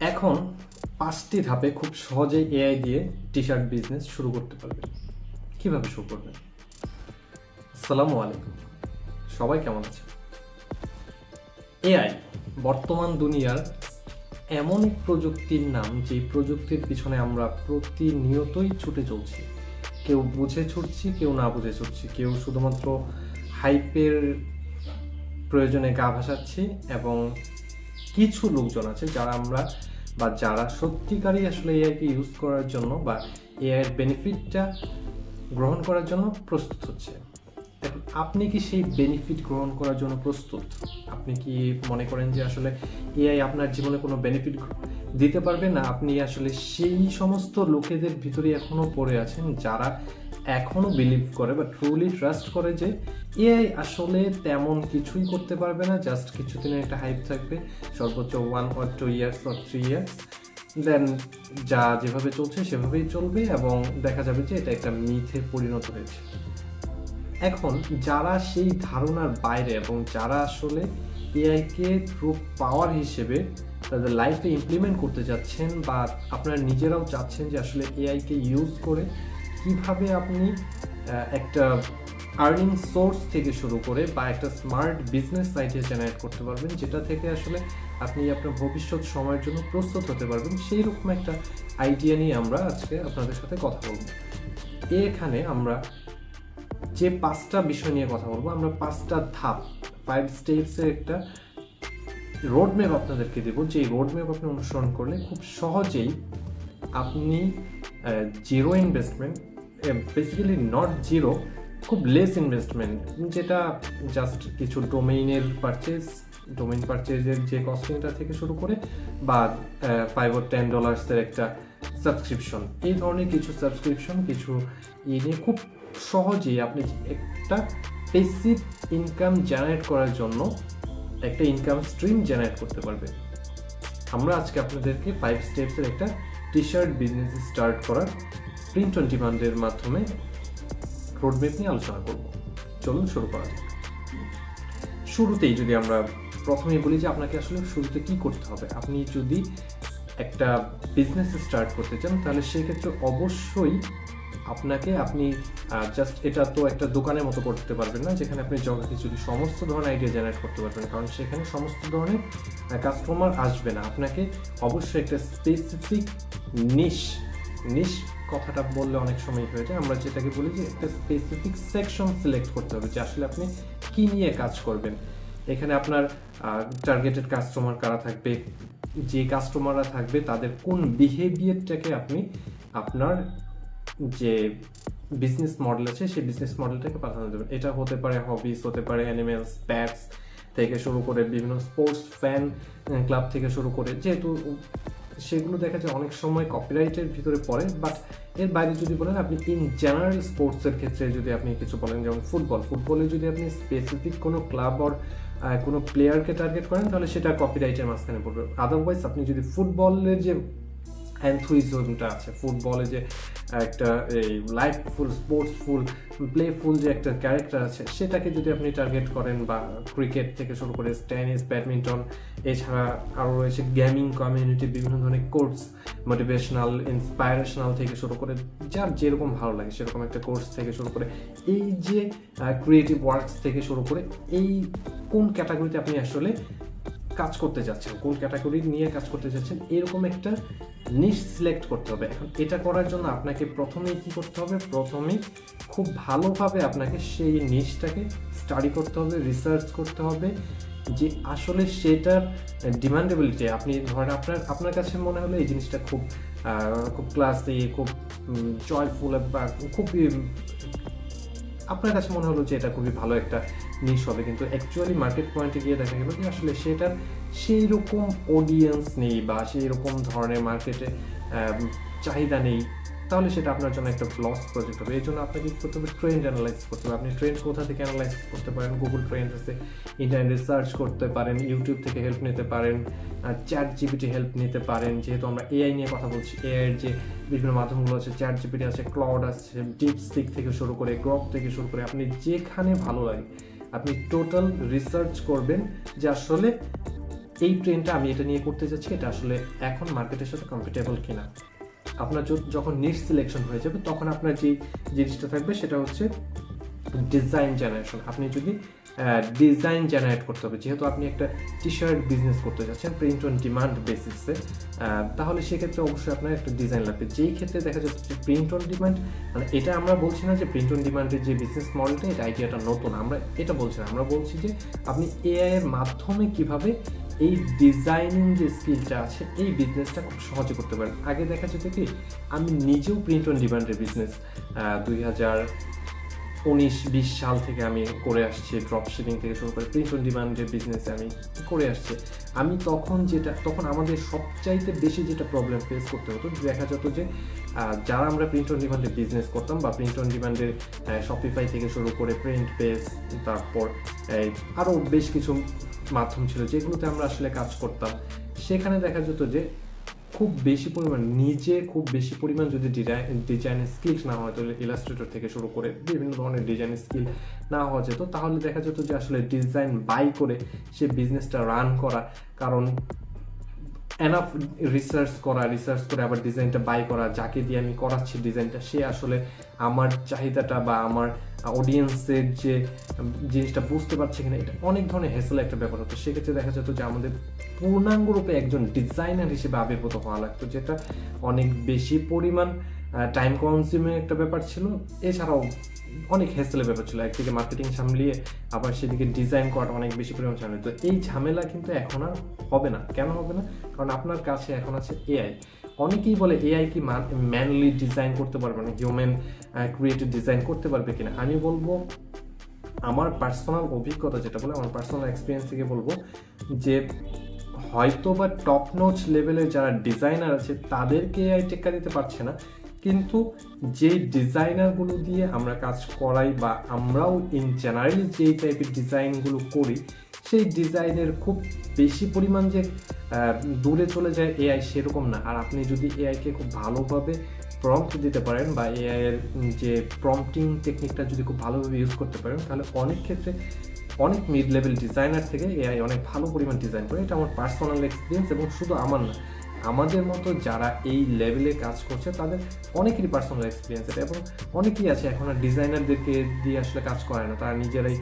এখন 5টি ধাপে খুব সহজেই এআই দিয়ে টি-শার্ট বিজনেস শুরু করতে পারবেন। কিভাবে শুরু করবেন? আসসালামু আলাইকুম, সবাই কেমন আছে? এআই বর্তমান দুনিয়ার এমন এক প্রযুক্তির নাম, যে প্রযুক্তির পিছনে আমরা প্রতিনিয়তই ছুটে চলছি। কেউ বুঝে ছুটছি, কেউ না বুঝে ছুটছি, কেউ শুধুমাত্র হাইপের প্রয়োজনে গা ভাসাচ্ছি, এবং কিছু লোকজন আছে যারা সত্যিকারই আসলে এআইকে ইউজ করার জন্য বা এআইয়ের বেনিফিটটা গ্রহণ করার জন্য প্রস্তুত হচ্ছে। এখন আপনি কি সেই বেনিফিট গ্রহণ করার জন্য প্রস্তুত? আপনি কি মনে করেন যে আসলে এআই আপনার জীবনে কোনো বেনিফিট দিতে পারবে না? আপনি আসলে সেই সমস্ত লোকেদের ভিতরে এখনো পড়ে আছেন যারা এখনো বিলিভ করে বা ট্রুলি ট্রাস্ট করে যে এআই আসলে তেমন কিছুই করতে পারবে না, জাস্ট কিছুদিনের একটা হাইপ থাকবে, সর্বোচ্চ 1 or 2 years or 3 years, দেন যা যেভাবে চলছে সেভাবেই চলবে এবং দেখা যাবে যে এটা একটা মিথে পরিণত হয়েছে। এখন যারা সেই ধারণার বাইরে এবং যারা আসলে এআইকে ট্রু পাওয়ার হিসেবে তাদের লাইফে ইমপ্লিমেন্ট করতে যাচ্ছেন, বা আপনারা নিজেরাও চাচ্ছেন যে আসলে এআইকে ইউজ করে কিভাবে আপনি একটা আর্নিং সোর্স থেকে শুরু করে বা একটা স্মার্ট বিজনেস আইডিয়া জেনারেট করতে পারবেন, যেটা থেকে আসলে আপনি আপনার ভবিষ্যৎ সময়ের জন্য প্রস্তুত হতে পারবেন, সেই রকম একটা আইডিয়া নিয়ে আমরা আজকে আপনাদের সাথে কথা বলবো। এখানে আমরা যে 5টা বিষয় নিয়ে কথা বলবো, আমরা 5টা ধাপ, 5 স্টেপসের একটা রোডম্যাপ আপনাদেরকে দেবো, যে রোডম্যাপ আপনি অনুসরণ করলে খুব সহজেই আপনি zero investment, basically not zero, খুব লেস ইনভেস্টমেন্ট, যেটা জাস্ট কিছু ডোমেইনের ডোমেইন পারচেজের যে কস্টিংটা থেকে শুরু করে বা $5 or $10 একটা সাবস্ক্রিপশন, এই ধরনের কিছু সাবস্ক্রিপশন, কিছু নিয়ে খুব সহজেই আপনি একটা বেসিক ইনকাম জেনারেট করার জন্য একটা ইনকাম স্ট্রিম জেনারেট করতে পারবেন। আমরা আজকে আপনাদেরকে 5 স্টেপসের একটা টি-শার্ট বিজনেস স্টার্ট করার প্রিন্ট অন ডিমান্ডের মাধ্যমে রোডম্যাপ নিয়ে আলোচনা করব। চলুন শুরু করা যাক। শুরুতেই যদি আমরা প্রথমেই বলি যে আপনাকে আসলে শুরুতে কি করতে হবে। আপনি যদি একটা বিজনেস স্টার্ট করতে চান, তাহলে সেক্ষেত্রে অবশ্যই আপনি জাস্ট এটা তো একটা দোকানের মতো করতে পারবেন না, যেখানে আপনি যদি সমস্ত ধরনের আইডিয়া জেনারেট করতে পারবেন, কারণ সেখানে সমস্ত ধরনের কাস্টমার আসবে না। আপনাকে অবশ্যই একটা স্পেসিফিক নিশ কথাটা বললে অনেক সময় হয়ে যায়, আমরা যেটাকে বলি যে একটা স্পেসিফিক সেকশন সিলেক্ট করতে হবে, যে আসলে আপনি কি নিয়ে কাজ করবেন। এখানে আপনার টার্গেটেড কাস্টমার কারা থাকবে, যে কাস্টমাররা থাকবে তাদের কোন বিহেভিয়ারটাকে আপনি আপনার যে বিজনেস মডেল আছে সেই বিজনেস মডেলটাকে প্রাধান্য দেবেন। এটা হতে পারে হবিস, হতে পারে অ্যানিমেলস, প্যাটস থেকে শুরু করে বিভিন্ন স্পোর্টস ফ্যান ক্লাব থেকে শুরু করে, যেহেতু সেগুলো দেখা যায় অনেক সময় কপিরাইটের ভিতরে পড়ে, বাট এর বাইরে যদি বলেন আপনি ইন জেনারেল স্পোর্টসের ক্ষেত্রে যদি আপনি কিছু বলেন, যেমন ফুটবলে যদি আপনি স্পেসিফিক কোনো ক্লাব আর কোনো প্লেয়ারকে টার্গেট করেন, তাহলে সেটা কপিরাইটের মাঝখানে পড়বে। আদারওয়াইজ আপনি যদি ফুটবলের যে অ্যানথুইজমটা আছে, ফুটবলে যে একটা এই লাইফফুল, স্পোর্টসফুল, প্লেফুল যে একটা ক্যারেক্টার আছে, সেটাকে যদি আপনি টার্গেট করেন, বা ক্রিকেট থেকে শুরু করে টেনিস, ব্যাডমিন্টন, এছাড়া আরও রয়েছে গেমিং কমিউনিটি, বিভিন্ন ধরনের কোর্স, মোটিভেশনাল, ইন্সপায়ারেশনাল থেকে শুরু করে যার যেরকম ভালো লাগে সেরকম একটা কোর্স থেকে শুরু করে, এই যে ক্রিয়েটিভ ওয়ার্কস থেকে শুরু করে, এই কোন ক্যাটাগরিতে আপনি আসলে কাজ করতে যাচ্ছেন, কোন ক্যাটাগরি নিয়ে কাজ করতে যাচ্ছেন, এরকম একটা নিশ সিলেক্ট করতে হবে। এখন এটা করার জন্য আপনাকে প্রথমেই কি করতে হবে? প্রথমেই খুব ভালোভাবে আপনাকে সেই নিশটাকে স্টাডি করতে হবে, রিসার্চ করতে হবে, যে আসলে সেটার ডিমান্ডেবিলিটি, আপনি ধরেন আপনার কাছে মনে হলো এই জিনিসটা খুব ক্লাসি, খুব জয়ফুল, বা খুব আপনার কাছে মনে হলো যে এটা খুবই ভালো একটা নিশ হবে, কিন্তু অ্যাকচুয়ালি মার্কেট পয়েন্টে গিয়ে দেখা গেল যে আসলে সেটার সেই রকম অডিয়েন্স নেই, বা সেই রকম ধরনের মার্কেটে চাহিদা নেই, তাহলে সেটা আপনার জন্য একটা লস প্রজেক্ট হবে। এই জন্য আপনাকে কী করতে হবে? ট্রেন্ড অ্যানালাইজ করতে হবে। আপনি ট্রেন্ড কোথা থেকে অ্যানালাইজ করতে পারেন? গুগল ট্রেন্ড আছে, ইন্টারনেটে সার্চ করতে পারেন, ইউটিউব থেকে হেল্প নিতে পারেন, চ্যাট জিপিটি হেল্প নিতে পারেন। যেহেতু আমরা এআই নিয়ে কথা বলছি, এআইয়ের যে বিভিন্ন মাধ্যমগুলো আছে, চ্যাট জিপিটি আছে, ক্লাউড আছে, ডিপসিক থেকে শুরু করে, গ্রক থেকে শুরু করে, আপনি যেখানে ভালো লাগে আপনি টোটাল রিসার্চ করবেন যে আসলে এই ট্রেন্ডটা আমি এটা নিয়ে করতে যাচ্ছি, এটা আসলে এখন মার্কেটের সাথে কম্পিটেবল কিনা। আপনার যখন নিশ সিলেকশন হয়ে যাবে তখন আপনার যে জিনিসটা থাকবে সেটা হচ্ছে ডিজাইন জেনারেশন। আপনি যদি ডিজাইন জেনারেট করতে হবে, যেহেতু আপনি একটা টি শার্ট বিজনেস করতে যাচ্ছেন প্রিন্ট অন ডিমান্ড বেসিসে, তাহলে সেক্ষেত্রে অবশ্যই আপনার একটা ডিজাইন লাগবে। যেই ক্ষেত্রে দেখা যাচ্ছে যে প্রিন্ট অন ডিমান্ড, মানে এটা আমরা বলছি না যে প্রিন্ট অন ডিমান্ডের যে বিজনেস মডেলটা এটা আইডিয়াটা নতুন, আমরা এটা বলছি না। আমরা বলছি যে আপনি এআই এর মাধ্যমে কিভাবে এই ডিজাইনিং যে স্কিলটা আছে এই বিজনেসটা খুব সহজে করতে পারেন। আগে দেখা যেত কি, আমি নিজেও প্রিন্ট অন ডিমান্ডের বিজনেস 2019-20 সাল থেকে আমি করে আসছি, ড্রপ শিপিং থেকে শুরু করে প্রিন্ট অন ডিমান্ডের বিজনেসে আমি করে আসছি। আমি তখন আমাদের সবচাইতে বেশি যেটা প্রবলেম ফেস করতে হতো, দেখা যেত যে যারা আমরা প্রিন্ট অন ডিমান্ডের বিজনেস করতাম বা প্রিন্ট অন ডিমান্ডের শপিফাই থেকে শুরু করে প্রিন্ট পেজ, তারপর আরও বেশ কিছু মাধ্যম ছিল যেগুলোতে আমরা আসলে কাজ করতাম, সেখানে দেখা যেত যে খুব বেশি পরিমাণ যদি ডিজাইনের স্কিল না হয়, তাহলে ইলাস্ট্রেটর থেকে শুরু করে বিভিন্ন ধরনের ডিজাইনের স্কিল না হওয়া যেত, তাহলে দেখা যেত যে আসলে ডিজাইন বাই করে সে বিজনেসটা রান করা, কারণ এনাফ রিসার্চ করে আবার ডিজাইনটা বাই করা, যাকে দিয়ে আমি করাচ্ছি ডিজাইনটা সে আসলে আমার চাহিদাটা বা আমার অডিয়েন্সের যে জিনিসটা বুঝতে পারছে কিনা, এটা অনেক ধরনের হ্যাসেল একটা ব্যাপার হতো। সেক্ষেত্রে দেখা যেত যে আমাদের পূর্ণাঙ্গরূপে একজন ডিজাইনার হিসেবে আবির্ভূত হওয়া লাগতো, যেটা অনেক বেশি পরিমাণ টাইম কনজিউমিং একটা ব্যাপার ছিল। এছাড়াও অনেক হ্যাসেলের ব্যাপার ছিল, একদিকে মার্কেটিং সামলিয়ে আবার সেদিকে ডিজাইন করাটা অনেক বেশি পরিমাণ সামলে। তো এই ঝামেলা কিন্তু এখন আর হবে না। কেন হবে না? কারণ আপনার কাছে এখন আছে এআই। অনেকেই বলে এআই কি ম্যানুয়ালি ডিজাইন করতে পারবে না, হিউম্যান ক্রিয়েটিভ ডিজাইন করতে পারবে কিনা। আমি বলবো, আমার পার্সোনাল অভিজ্ঞতা যেটা বলে, আমার পার্সোনাল এক্সপিরিয়েন্স থেকে বলবো যে হয়তো বা টপ নোচ লেভেলের যারা ডিজাইনার আছে তাদেরকে এআই টেক্কা দিতে পারছে না, কিন্তু যে ডিজাইনারগুলো দিয়ে আমরা কাজ করাই বা আমরাও ইন জেনারেলি যেই টাইপের ডিজাইনগুলো করি, সেই ডিজাইনের খুব বেশি পরিমাণ যে দূরে চলে যায় এআই সেরকম না। আর আপনি যদি এআইকে খুব ভালোভাবে প্রম্পট দিতে পারেন বা এআই এর যে প্রম্পটিং টেকনিকটা যদি খুব ভালোভাবে ইউজ করতে পারেন, তাহলে অনেক ক্ষেত্রে অনেক মিড লেভেল ডিজাইনার থেকে এআই অনেক ভালো পরিমাণ ডিজাইন করে। এটা আমার পার্সোনাল এক্সপিরিয়েন্স, এবং শুধু আমার না, আমাদের মতো যারা এই লেভেলে কাজ করছে তাদের অনেকেরই পার্সোনাল এক্সপিরিয়েন্স এটা। এবং অনেকেই আছে এখন আর ডিজাইনারদেরকে দিয়ে আসলে কাজ করে না, তারা নিজেরাই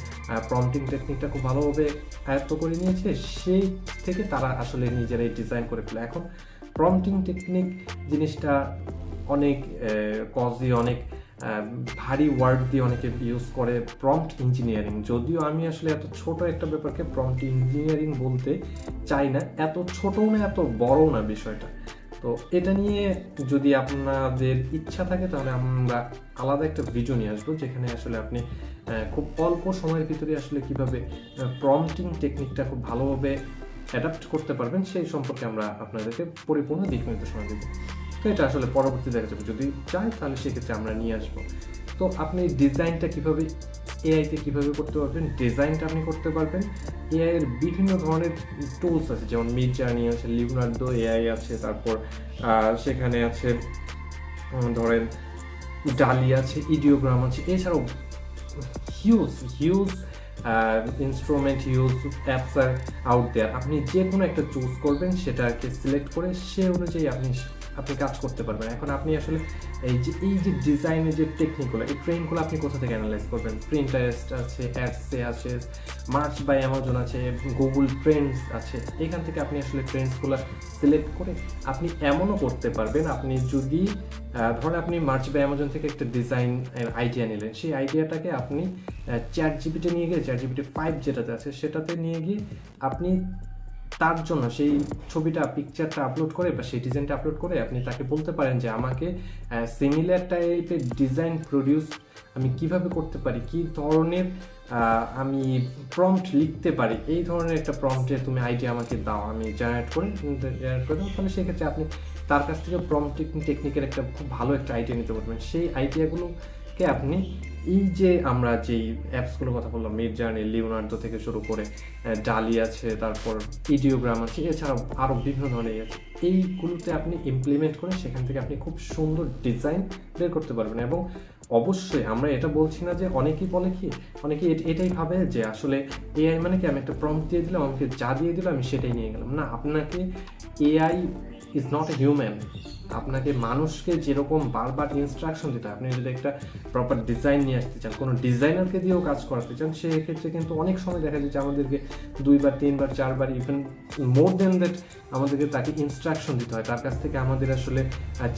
প্রম্পটিং টেকনিকটা খুব ভালোভাবে আয়ত্ত করে নিয়েছে, সেই থেকে তারা আসলে নিজেরাই ডিজাইন করে ফেলে। এখন প্রম্পটিং টেকনিক জিনিসটা অনেক কজি, অনেক ভারী ওয়ার্ড দিয়ে অনেকে ইউজ করে প্রম্পট ইঞ্জিনিয়ারিং। যদিও আমি আসলে এত ছোট একটা ব্যাপারকে প্রম্পট ইঞ্জিনিয়ারিং বলতে চাই না, এত ছোটও না এত বড়ও না বিষয়টা। তো এটা নিয়ে যদি আপনাদের ইচ্ছা থাকে তাহলে আমরা আলাদা একটা ভিডিও নিয়ে আসবো, যেখানে আসলে আপনি খুব অল্প সময়ের ভিতরে আসলে কিভাবে প্রম্পটিং টেকনিকটা খুব ভালোভাবে অ্যাডাপ্ট করতে পারবেন সেই সম্পর্কে আমরা আপনাদেরকে পরিপূর্ণ দিক নির্দেশনা দেবো। তো এটা আসলে পরবর্তী দেখা যাবে, যদি চাই তাহলে সেক্ষেত্রে আমরা নিয়ে আসবো। তো আপনি ডিজাইনটা কীভাবে এআইতে কীভাবে করতে পারবেন, ডিজাইনটা আপনি করতে পারবেন। এআই এর বিভিন্ন ধরনের টুলস আছে, যেমন মিডজার্নি আছে, লিওনার্দো এআই আছে, তারপর সেখানে আছে ধরেন ডালি আছে, ইডিওগ্রাম আছে, এছাড়াও huge instrument, huge apps are out there. আপনি যে কোনো একটা চুজ করবেন, সেটাকে সিলেক্ট করে সে অনুযায়ী আপনি কাজ করতে পারবেন। এখন আপনি আসলে এই যে ডিজাইনের যে টেকনিকগুলো, এই ট্রেন্ডগুলো আপনি কোথা থেকে অ্যানালাইজ করবেন? প্রিন্টারেস্ট আছে, অ্যাডসে আছে, মার্চ বাই অ্যামাজন আছে, গুগল ট্রেন্ডস আছে। এখান থেকে আপনি আসলে ট্রেন্ডসগুলো সিলেক্ট করে আপনি এমনও করতে পারবেন, আপনি যদি ধরেন আপনি মার্চ বাই অ্যামাজন থেকে একটা ডিজাইন আইডিয়া নিলেন, সেই আইডিয়াটাকে আপনি চ্যাট জিপিটি নিয়ে গিয়ে, চ্যাট জিপিটি 5 যেটাতে আছে সেটাতে নিয়ে গিয়ে আপনি তার জন্য সেই ছবিটা, পিকচারটা আপলোড করে বা সেই ডিজাইনটা আপলোড করে আপনি তাকে বলতে পারেন যে আমাকে সিমিলার টাইপের ডিজাইন প্রডিউস আমি কিভাবে করতে পারি, কি ধরনের আমি প্রম্পট লিখতে পারি, এই ধরনের একটা প্রম্পটে তুমি আইডিয়া আমাকে দাও, আমি জেনারেট করে দেবো। তাহলে সেক্ষেত্রে আপনি তার কাছ থেকে প্রম্পটিং টেকনিকের একটা খুব ভালো একটা আইডিয়া নিতে পারবেন। সেই আইডিয়াগুলোকে আপনি এই যে আমরা যেই অ্যাপসগুলোর কথা বললাম, মিডজার্নি, লিওনার্দো থেকে শুরু করে ডালি আছে, তারপর ইডিওগ্রাম আছে, এছাড়াও আরও বিভিন্ন ধরনের আছে, এইগুলোতে আপনি ইমপ্লিমেন্ট করে সেখান থেকে আপনি খুব সুন্দর ডিজাইন বের করতে পারবেন। এবং অবশ্যই আমরা এটা বলছি না যে অনেকেই বলে কি, অনেকে এটাই ভাবে যে আসলে এআই মানে কি আমি একটা প্রম্পট দিয়ে দিলাম, আমাকে যা দিয়ে দিল আমি সেটাই নিয়ে গেলাম। না, আপনাকে AI is not a human. আপনাকে মানুষকে যেরকম বারবার ইনস্ট্রাকশন দিতে হয়, আপনি যদি একটা প্রপার ডিজাইন নিয়ে আসতে চান, কোনো ডিজাইনারকে দিয়েও কাজ করাতে চান, সেক্ষেত্রে কিন্তু অনেক সময় দেখা যায় যে আমাদেরকে 2বার 3বার 4বার ইভেন মোর দেন দ্যাট আমাদেরকে তাকে ইনস্ট্রাকশন দিতে হয়, তার কাছ থেকে আমাদের আসলে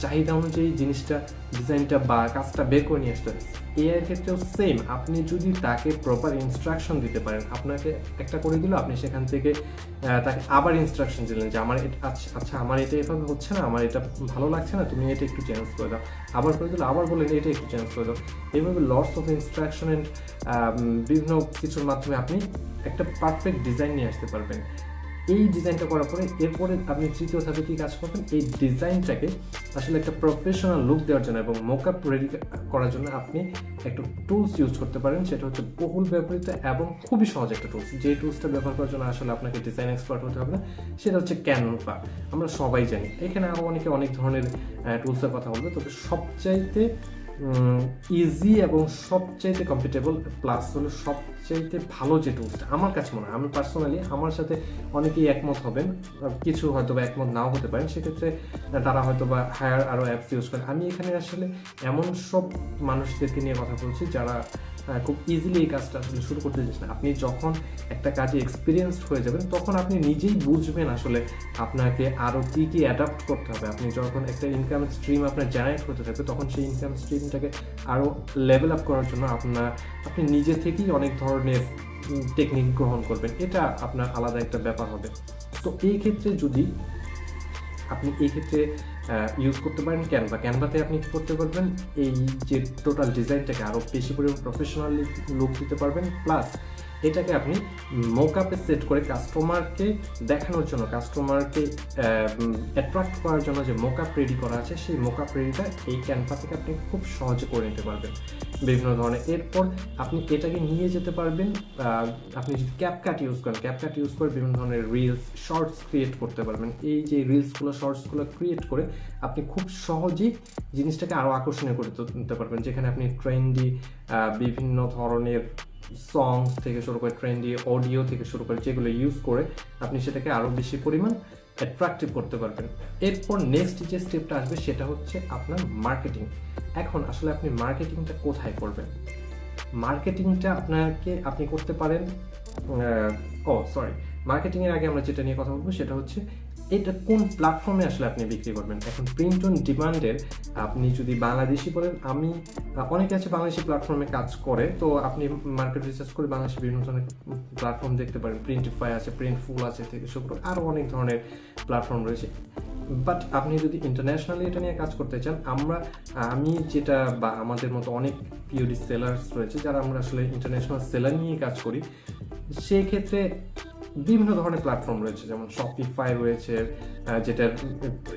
চাহিদা অনুযায়ী জিনিসটা, ডিজাইনটা বা কাজটা বের করে নিয়ে আসতে হয়। এআই এর ক্ষেত্রেও সেম, আপনি যদি তাকে প্রপার ইনস্ট্রাকশন দিতে পারেন, আপনাকে একটা করে দিল, আপনি সেখান থেকে তাকে আবার ইনস্ট্রাকশন দিলেন যে আমার এটা আচ্ছা আমার এটা এভাবে হচ্ছে না, আমার এটা ভালো লাগছে না, তুমি এটা একটু চেঞ্জ করে দাও, আবার করে দিল, আবার বললেন এটা একটু চেঞ্জ করে দাও। এইভাবে লটস অফ ইনস্ট্রাকশন অ্যান্ড বিভিন্ন কিছুর মাধ্যমে আপনি একটা পারফেক্ট ডিজাইন নিয়ে আসতে পারবেন। এই ডিজাইনটা করার পরে এরপরে আপনি তৃতীয় ধাপে কী কাজ করবেন, এই ডিজাইনটাকে আসলে একটা প্রফেশনাল লুক দেওয়ার জন্য এবং মোকআপ রেডি করার জন্য আপনি একটা টুলস ইউজ করতে পারেন। সেটা হচ্ছে বহুল ব্যবহৃত এবং খুবই সহজ একটা টুলস, যে টুলসটা ব্যবহার করার জন্য আসলে আপনাকে ডিজাইন এক্সপার্ট হতে হবে না, সেটা হচ্ছে ক্যানভা। আমরা সবাই জানি, এখানে আরও অনেকে অনেক ধরনের টুলসের কথা বলবে, তবে সবচাইতে ইজি এবং সবচাইতে কম্পিটেবল প্লাস হলো সবচাইতে ভালো যে টুলসটা আমার কাছে মনে হয়, আমি পার্সোনালি, আমার সাথে অনেকেই একমত হবেন, কিছু হয়তো বা একমত নাও হতে পারেন, সেক্ষেত্রে তারা হয়তো বা হায়ার আরও অ্যাপস ইউজ করেন। আমি এখানে আসলে এমন সব মানুষদেরকে নিয়ে কথা বলছি যারা খুব ইজিলি এই কাজটা আসলে শুরু করতে চাচ্ছেন। আপনি যখন একটা কাজে এক্সপিরিয়েন্সড হয়ে যাবেন তখন আপনি নিজেই বুঝবেন আসলে আপনাকে আরও কী কী অ্যাডাপ্ট করতে হবে। আপনি যখন একটা ইনকাম স্ট্রিম আপনার জেনারেট হতে থাকবে, তখন সেই ইনকাম স্ট্রিমটাকে আরও লেভেল আপ করার জন্য আপনি নিজে থেকেই অনেক ধরনের টেকনিক গ্রহণ করবেন, এটা আপনার আলাদা একটা ব্যাপার হবে। তো এই ক্ষেত্রে যদি আপনি এই ক্ষেত্রে ইউজ করতে পারেন ক্যানভাতে আপনি কী করতে পারবেন, এই যে টোটাল ডিজাইনটাকে আরও বেশি পরিমাণ প্রফেশনালি লুক দিতে পারবেন, প্লাস এটাকে আপনি মোকআপে সেট করে কাস্টমারকে দেখানোর জন্য, কাস্টমারকে অ্যাট্রাক্ট করার জন্য যে মোকআপ রেডি করা আছে, সেই মোকআপ রেডিটা এই ক্যানভা থেকে আপনি খুব সহজে করে নিতে পারবেন বিভিন্ন ধরনের। এরপর আপনি এটাকে নিয়ে যেতে পারবেন, আপনি যদি ক্যাপকাট ইউজ করেন, ক্যাপকাট ইউজ করে বিভিন্ন ধরনের রিলস, শর্টস ক্রিয়েট করতে পারবেন। এই যে রিলসগুলো, শর্টসগুলো ক্রিয়েট করে আপনি খুব সহজেই জিনিসটাকে আরও আকর্ষণীয় করে তুলতে পারবেন, যেখানে আপনি ট্রেন্ডি বিভিন্ন ধরনের সংস থেকে শুরু করে ট্রেন্ডি অডিও থেকে শুরু করে যেগুলো ইউজ করে আপনি সেটাকে আরও বেশি পরিমাণ অ্যাট্রাকটিভ করতে পারবেন। এরপর নেক্সট যে স্টেপটা আসবে সেটা হচ্ছে আপনার মার্কেটিং। এখন আসলে আপনি মার্কেটিংটা কোথায় করবেন? মার্কেটিংটা আপনি করতে পারেন, মার্কেটিংয়ের আগে আমরা যেটা নিয়ে কথা বলবো সেটা হচ্ছে এটা কোন প্ল্যাটফর্মে আসলে আপনি বিক্রি করবেন। এখন প্রিন্ট অন ডিমান্ডের আপনি যদি বাংলাদেশি বলেন, আমি অনেকে আছে বাংলাদেশি প্ল্যাটফর্মে কাজ করে, তো আপনি মার্কেট রিসার্চ করে বাংলাদেশি বিভিন্ন ধরনের প্ল্যাটফর্ম দেখতে পারেন। প্রিন্টিফাই আছে, প্রিন্টফুল আছে থেকে শুরু করে আরও অনেক ধরনের প্ল্যাটফর্ম রয়েছে। বাট আপনি যদি ইন্টারন্যাশনালি এটা নিয়ে কাজ করতে চান, আমি যেটা বা আমাদের মতো অনেক পিওডি সেলার্স রয়েছে যারা আমরা আসলে ইন্টারন্যাশনাল সেলার নিয়ে কাজ করি, সেই ক্ষেত্রে বিভিন্ন ধরনের প্ল্যাটফর্ম রয়েছে, যেমন শপিফাই রয়েছে, যেটা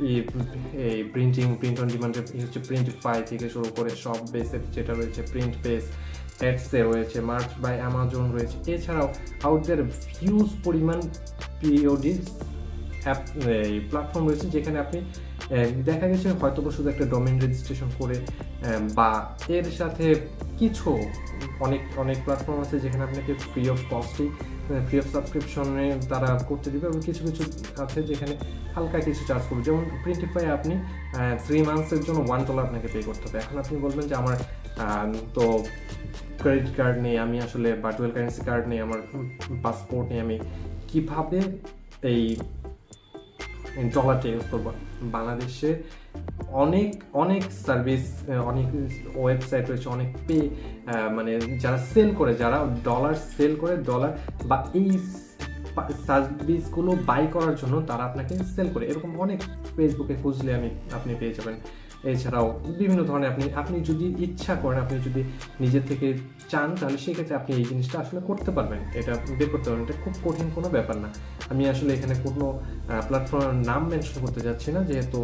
এই প্রিন্ট অন ডিমান্ডের হচ্ছে প্রিন্টিফাই থেকে শুরু করে শপ বেসের যেটা রয়েছে প্রিন্ট বেস, অ্যাডসে রয়েছে, মার্চ বাই অ্যামাজন রয়েছে। এছাড়াও আউটদের হিউজ পরিমাণ পিওডি অ্যাপ প্ল্যাটফর্ম রয়েছে, যেখানে আপনি দেখা গেছে হয়তো শুধু একটা ডোমেইন রেজিস্ট্রেশন করে বা এর সাথে কিছু অনেক প্ল্যাটফর্ম আছে যেখানে আপনাকে ফ্রি অফ সাবস্ক্রিপশনে তারা করতে দিবে, এবং কিছু আছে যেখানে হালকা কিছু চার্জ করবে। যেমন প্রিন্টিফাই আপনি 3 মান্থসের জন্য $1 আপনাকে পে করতে হবে। এখন আপনি বলবেন যে আমার তো ক্রেডিট কার্ড নেই, আমি আসলে ভার্চুয়াল কারেন্সি কার্ড নেই, আমার পাসপোর্ট নেই, আমি কীভাবে এই ডলারটা ইউজ করবো? বাংলাদেশে অনেক সার্ভিস, অনেক ওয়েবসাইট রয়েছে, অনেক মানে যারা সেল করে, যারা ডলার সেল করে, ডলার বা এই সার্ভিসগুলো বাই করার জন্য তারা আপনাকে সেল করে, এরকম অনেক ফেসবুকে খুঁজলে আপনি পেয়ে যাবেন। এছাড়াও বিভিন্ন ধরনের আপনি যদি ইচ্ছা করেন, আপনি যদি নিজের থেকে চান, তাহলে সেক্ষেত্রে আপনি এই জিনিসটা আসলে করতে পারবেন, এটা বের করতে পারবেন। এটা খুব কঠিন কোনো ব্যাপার না। আমি আসলে এখানে কোনো প্ল্যাটফর্মের নাম মেনশন করতে যাচ্ছি না, যেহেতু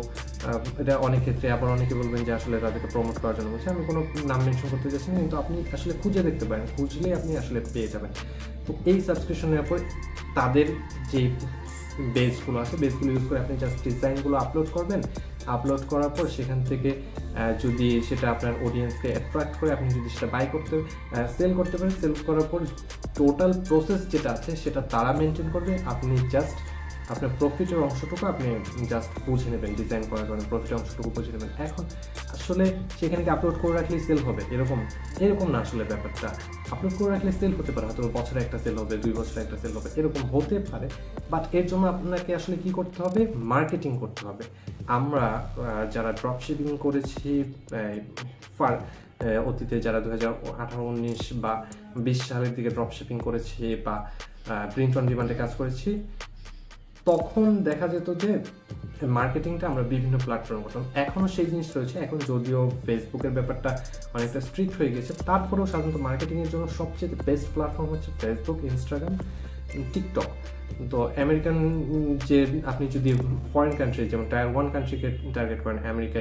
এটা অনেক ক্ষেত্রে আবার অনেকে বলবেন যে আসলে তাদেরকে প্রমোট করার জন্য বলছি। আমি কোনো নাম মেনশন করতে যাচ্ছি না, কিন্তু আপনি আসলে খুঁজে দেখতে পারেন, খুঁজলেই আপনি আসলে পেয়ে যাবেন। তো এই সাবস্ক্রিপশনের উপর তাদের যে বেসগুলো আছে, বেসগুলো ইউজ করে আপনি জাস্ট ডিজাইনগুলো আপলোড করবেন। আপলোড করার পর সেখান থেকে যদি সেটা আপনার অডিয়েন্সকে অ্যাট্রাক্ট করে, আপনি যদি সেটা সেল করতে পারেন, সেল করার পর টোটাল প্রসেস যেটা আছে সেটা তারা মেনটেন করবে। আপনি জাস্ট আপনার প্রফিটের অংশটুকু আপনি জাস্ট বুঝে নেবেন, ডিজাইন করার কারণে প্রফিটের অংশটুকু বুঝে নেবেন। এখন আসলে সেখানে আপলোড করে রাখলেই সেল হবে এরকম না আসলে ব্যাপারটা। আপলোড করে রাখলে সেল হতে পারে, হয়তো বছরে একটা সেল হবে, 2 বছরে একটা সেল হবে, এরকম হতে পারে। বাট এর জন্য আপনাকে আসলে কি করতে হবে? মার্কেটিং করতে হবে। আমরা যারা ড্রপ শিপিং করেছি অতীতে, যারা 2018-19 বা 20 সালের দিকে ড্রপ শিপিং করেছি বা প্রিন্ট অন ডিমান্ডে কাজ করেছি, তখন দেখা যেত যে মার্কেটিংটা আমরা বিভিন্ন প্ল্যাটফর্ম করতাম। এখনও সেই জিনিস রয়েছে, এখন যদিও ফেসবুকের ব্যাপারটা অনেকটা স্ট্রিক্ট হয়ে গেছে, তারপরেও সাধারণত মার্কেটিংয়ের জন্য সবচেয়ে বেস্ট প্ল্যাটফর্ম হচ্ছে ফেসবুক, ইনস্টাগ্রাম, টিকটক। তো আমেরিকান যে আপনি যদি ফরেন কান্ট্রি যেমন টায়ার 1 কান্ট্রিকে টার্গেট করেন, আমেরিকা,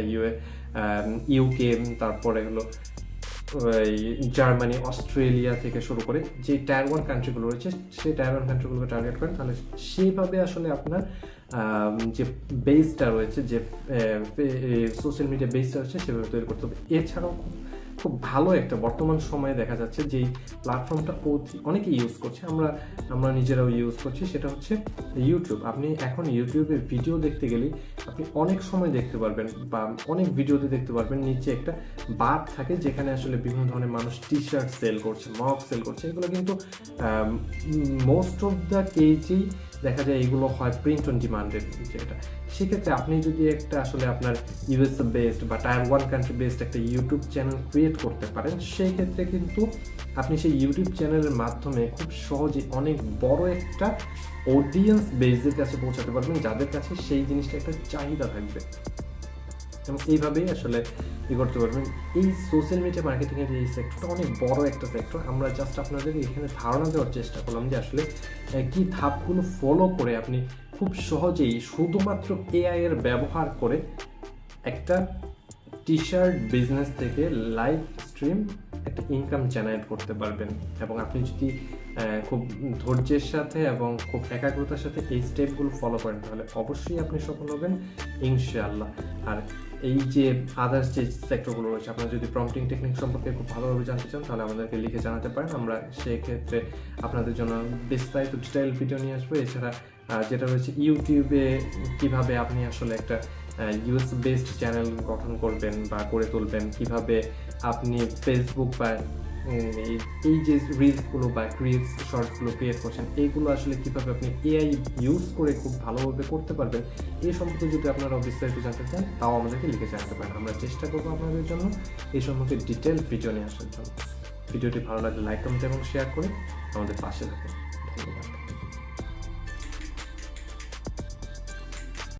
ইউকে, তারপরে হলো জার্মানি, অস্ট্রেলিয়া থেকে শুরু করে যে টায়ার 1 কান্ট্রিগুলো রয়েছে, সেই টায়ার 1 কান্ট্রিগুলোকে টার্গেট করেন, তাহলে সেইভাবে আসলে আপনার যে বেসটা রয়েছে, যে সোশ্যাল মিডিয়া বেসটা রয়েছে, সেভাবে তৈরি করতে হবে। এছাড়াও খুব ভালো একটা বর্তমান সময়ে দেখা যাচ্ছে যেই প্ল্যাটফর্মটা অনেকে ইউজ করছে, আমরা নিজেরাও ইউজ করছি, সেটা হচ্ছে ইউটিউব। আপনি এখন ইউটিউবে ভিডিও দেখতে গেলেই আপনি অনেক সময় দেখতে পারবেন বা অনেক ভিডিওতে দেখতে পারবেন নিচে একটা বার থাকে যেখানে আসলে বিভিন্ন ধরনের মানুষ টি শার্ট সেল করছে, মগ সেল করছে। এগুলো কিন্তু মোস্ট অফ দ্য কেজেই দেখা যায় এগুলো হয় প্রিন্ট অন ডিমান্ডের যেটা। সেক্ষেত্রে আপনি যদি একটা আসলে আপনার ইউএস বেসড বা টায়ার 1 কান্ট্রি বেসড একটা ইউটিউব চ্যানেল ক্রিয়েট করতে পারেন, সেই ক্ষেত্রে কিন্তু আপনি সেই ইউটিউব চ্যানেলের মাধ্যমে খুব সহজে অনেক বড় একটা অডিয়েন্স বেসদের কাছে পৌঁছাতে পারবেন, যাদের কাছে সেই জিনিসটা একটা চাহিদা থাকবে। এবং এইভাবেই আসলে করতে পারবেন। এই সোশ্যাল মিডিয়া মার্কেটিংয়ের এই সেক্টরটা অনেক বড় একটা সেক্টর। আমরা জাস্ট আপনাদের এখানে ধারণা দেওয়ার চেষ্টা করলাম যে আসলে কি ধাপগুলো ফলো করে আপনি খুব সহজেই শুধুমাত্র এআই এর ব্যবহার করে একটা টি শার্ট বিজনেস থেকে লাইভ স্ট্রিম একটা ইনকাম জেনারেট করতে পারবেন। এবং আপনি যদি খুব ধৈর্যের সাথে এবং খুব একাগ্রতার সাথে এই স্টেপগুলো ফলো করেন, তাহলে অবশ্যই আপনি সফল হবেন ইনশাআল্লাহ। আর এই যে আদার্স যে সেক্টরগুলো রয়েছে, আপনারা যদি প্রম্পটিং টেকনিক সম্পর্কে খুব ভালোভাবে জানতে চান, তাহলে আমাদেরকে লিখে জানাতে পারেন। আমরা সেক্ষেত্রে আপনাদের জন্য বিস্তারিত ডিটেইল ভিডিও নিয়ে আসবো। এছাড়া যেটা রয়েছে ইউটিউবে কিভাবে আপনি আসলে একটা ইউএস বেসড চ্যানেল গঠন করবেন বা গড়ে তুলবেন, কিভাবে আপনি ফেসবুক বা এই যে রিলসগুলো বা শর্টসগুলো ক্রিয়েট করছেন, এইগুলো আসলে কীভাবে আপনি এআই ইউজ করে খুব ভালোভাবে করতে পারবেন, এই সম্পর্কে যদি আপনারা বিস্তারিত জানতে চান, তাও আমাদেরকে লিখে জানাতে পারেন। আমরা চেষ্টা করবো আপনাদের জন্য এই সম্পর্কে ডিটেল ভিডিও নিয়ে আসার জন্য। ভিডিওটি ভালো লাগলে লাইক, কমেন্ট এবং শেয়ার করে আমাদের পাশে থাকুন। ধন্যবাদ।